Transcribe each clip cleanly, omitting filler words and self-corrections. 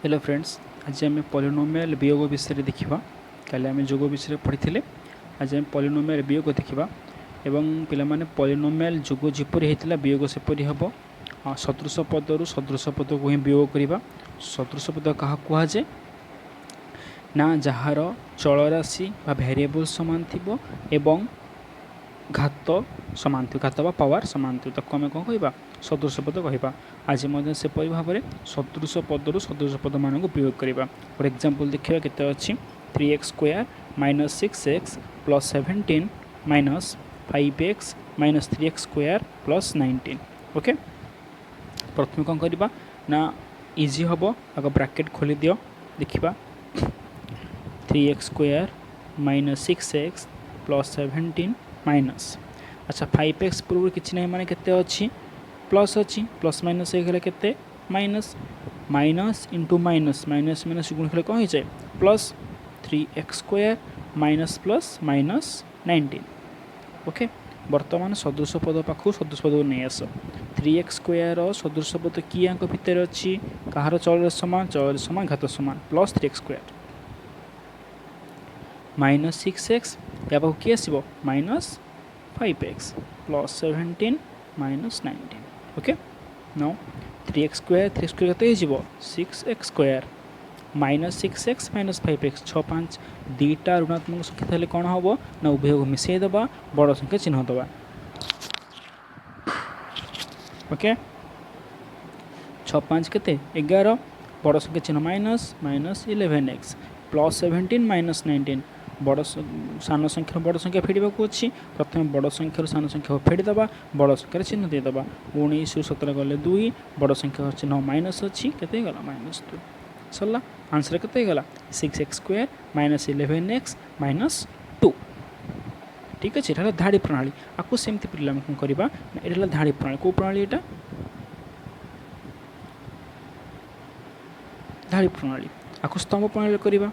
Hello friends, आज आम polynomial वियोग विषय देखा। कल आम जोग विषय पढ़ी। आज आम पॉलिनोमियल वियोग देखा एवं पिलामाने पॉलिनोमियल जोग जिपरि होता वियोग सेपरि हम। सदृश पदर सदृश पद को ही वियोग करवा। सदृश पद क्या कहुए ना जार चल राशि भेरिएबल सामान थी एवं घात सामान थी, घात बा पावर सामान थी, ताको आम कौन कह सदृश पद कह। आज सेपरी भाव में सदृश पदर सदृश पद मान प्रयोग करवा। फॉर एग्जांपल देखिए केते अच्छी 3x² - 6x + 17 - 5x - 3x² + 19। Okay, प्रथम कौन करवा ना इजी हम। आग ब्रैकेट खोली दियो, देखा 3x² - 6x + 17 माइनस अच्छा 5x पूर्व किसी ना माने केते अच्छी प्लस अच्छी प्लस माइनस होगा के minus minus into minus minus minus गुण खेल कौन हो जाए plus 3x² minus plus minus 19। Okay, बर्तमान सदृश पद पाखु सदृश पद को नहीं आस। 3x² सदृश पद किए भितर अच्छी कहार चल समान घात सामान प्लस 3x² माइनस 6x या पाखु किए आसो minus 5x plus 17 minus 19। Okay, now 3x² 3x² केते हो 6x² minus 6x minus 5x 6 5 दुईटा ऋणात्मक संख्या थले कौन हम ना उभय को मिसई दबा बड़ संख्या चिन्ह दबा। ओके, 6 5 केते 11 बड़ संख्या चिन्ह minus minus 11x plus 17 minus 19 बड़ सान संख्या बड़ संख्या फेड़ा अच्छी प्रथम बड़ संख्यार सान संख्या को फेड़ीदबा बड़ संख्यार चिन्ह देदेबा 19 ରୁ 17 गले 2 बड़ संख्या चिन्ह माइनस अच्छी केते गला माइनस 2 सरला आंसर केते गला 6x² - 11x - 2। ठीक अच्छे, ये धाड़ी प्रणाली आपको सेमती पिला कौन करवा ये धाड़ी प्रणाली कौ प्रणाली एटा धाड़ी प्रणाली आपको स्तंभ प्रणाली करवा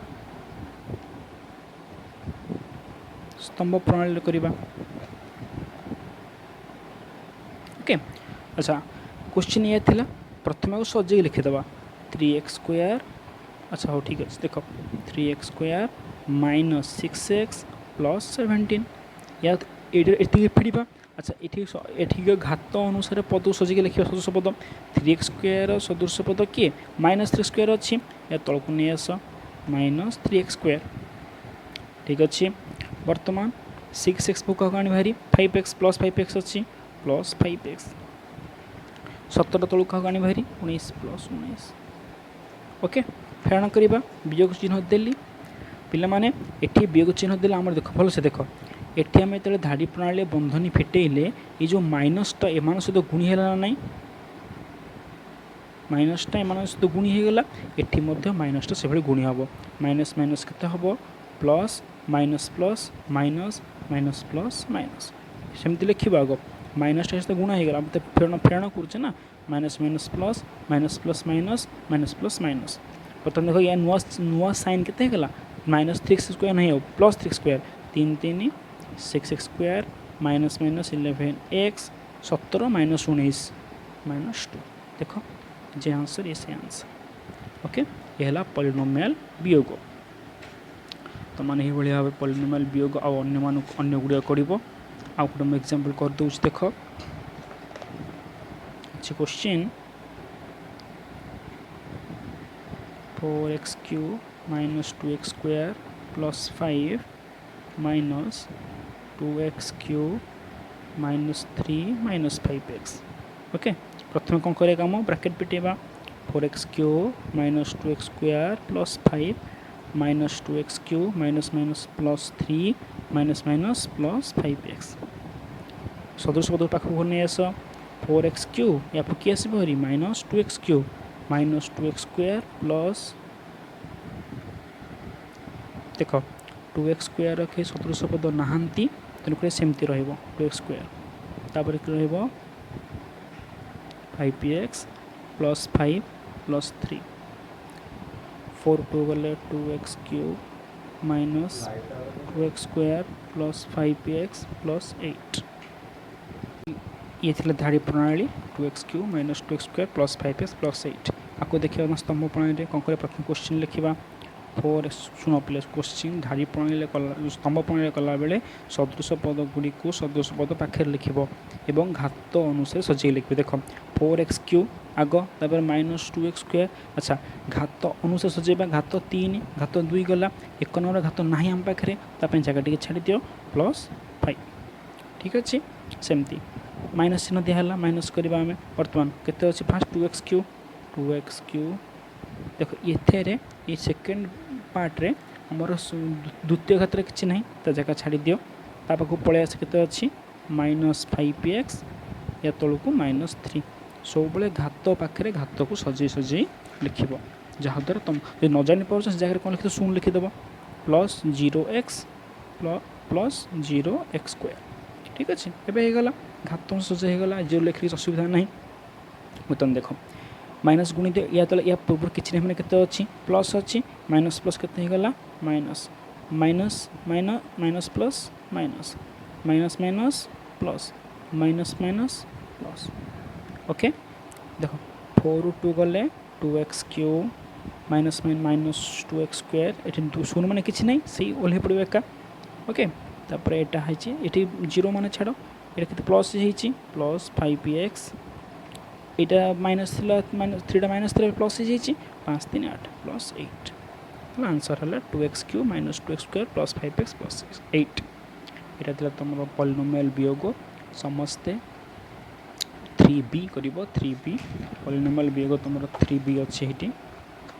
स्तंभ प्रणाली करवा। ओके, अच्छा क्वेश्चन ये थिला प्रथम को सजे लिखिदबा 3x² अच्छा हो ठीक अच्छे देख 3x² - 6x + 17 या ये फेड़ा। अच्छा ये घात अनुसार पद सजिक लिखा सदृश पद 3x² सदृश पद किए -3x² अच्छी या तल को नहीं आस -3x²। ठीक अच्छे, बर्तमान 6x को क्या आनी भारी 5x + 5x अच्छी प्लस 5x 17 तलू क्या आनी भारी 19 + 19। ओके, फेरण करवा वियोग चिन्ह देली पिला माने एठी वियोग चिन्ह देले आम देख भल से देख एठी आम जो धाड़ी प्रणाली बंधनी फिटेले ये जो माइनसटा एमान सहित गुणी है ना नहीं माइनसटा एमान सहित गुणी होगला एठी मध्य माइनसटा से गुणी हम माइनस माइनस केते हम plus minus plus minus minus plus minus सेमती लिखा आग माइनसटा सहित गुणा होगला मतलब फेरण फेरण करुचे ना minus minus plus minus plus minus minus plus minus प्रथम देख या नुआ साइन केते होगला -3x² नहीं हो plus 3x² 3 3 6x² minus minus 11x 17 minus 19 minus 2 देख जे आंसर ये से आंसर। ओके, ये है पॉलिनोमियल वियोग। तो मैंने ये भाव पॉलिनोमियल वियोग अन्य गुड़िया कर गोटे एग्जांपल कर दूँ देख अच्छे question 4x³ - 2x² + 5 - 2x³ - 3 - 5x। Okay, प्रथम कौन करेगा कम bracket पिटेबा 4x³ - 2x² + 5 - 2x³ - +3 - +5x सदृश पद पाख को नहीं आस 4x³ या किए आस -2x³ - 2x² प्लस देख 2x² रखे सदृश पद नहांती तेणुक सेमती रो 2x² 5x + 5 + 3 4 2 गले 2x³ - 2x² + 5x + 8 ये धाड़ी प्रणाली 2x³ - 2x² + 5x + 8 आपको देखिए ना स्तंभ प्रणाली कौन कर प्रथम क्वेश्चन लिखा 4x शुण पे क्वेश्चन धाड़ी प्रणाली स्तंभ प्रणाली कला बेले सदृश पद गुड़ी को सदृश पद पाखे लिख और घात अनुसार सजे लिखे देख 4x³ आग तापर -2x²। अच्छा घात अनुसार सजेबा घात 3 घात 2 गला 1 नंबर घात ना आम पाखे जगह टी छाड़ दियो +5 ठीक अच्छे सेमती माइनस चिन्ह दिहला माइनस करवा आम बर्तमान केते अच्छे फास्ट 2x³ देख ये सेकेंड पार्ट्रे आमर द्वितीय घात किसी ना तो जगह छाड़ दियो पाक पलि आस के -5x या तौक -3 सब घात पाखे घात को सजे सजे लिख जहाद्वारा तुम जो न जानी पार्छ से जगह कौन लिखिद शून्य लिखिदेव +0x प्लस 0x² ठीक अच्छे एवं घात सजे होगला 0 लिखिक असुविधा ना बर्तमान देख माइनस गुणी या तले या पूर्व किसी ना के अच्छी प्लस अच्छी माइनस प्लस के minus minus minus plus minus minus minus plus minus minus plus okay देख 4 ରୁ 2 गले 2x³ माइनस माइनस 2x² ये शून्य मान कि ना से ओल्हे पड़ो एका ओके तापर यहाँ ये 0 मान छाड़ ये प्लस +5x यहाँ माइनस -3 माइनस 3 प्लस हो 5 3 8 +8 आंसर है 2x³ -2x² +5x +8 यहाँ तुम पॉलिनोमियल वियोग समस्ते 3b कर 3b पॉलिनोमियल वियोग तुम 3b अच्छे ये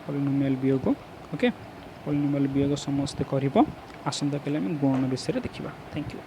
पॉलिनोमियल वियोग ओके पॉलिनोमियल वियोग समस्ते कर आसंता काले गुणन विषय देखा थैंक यू।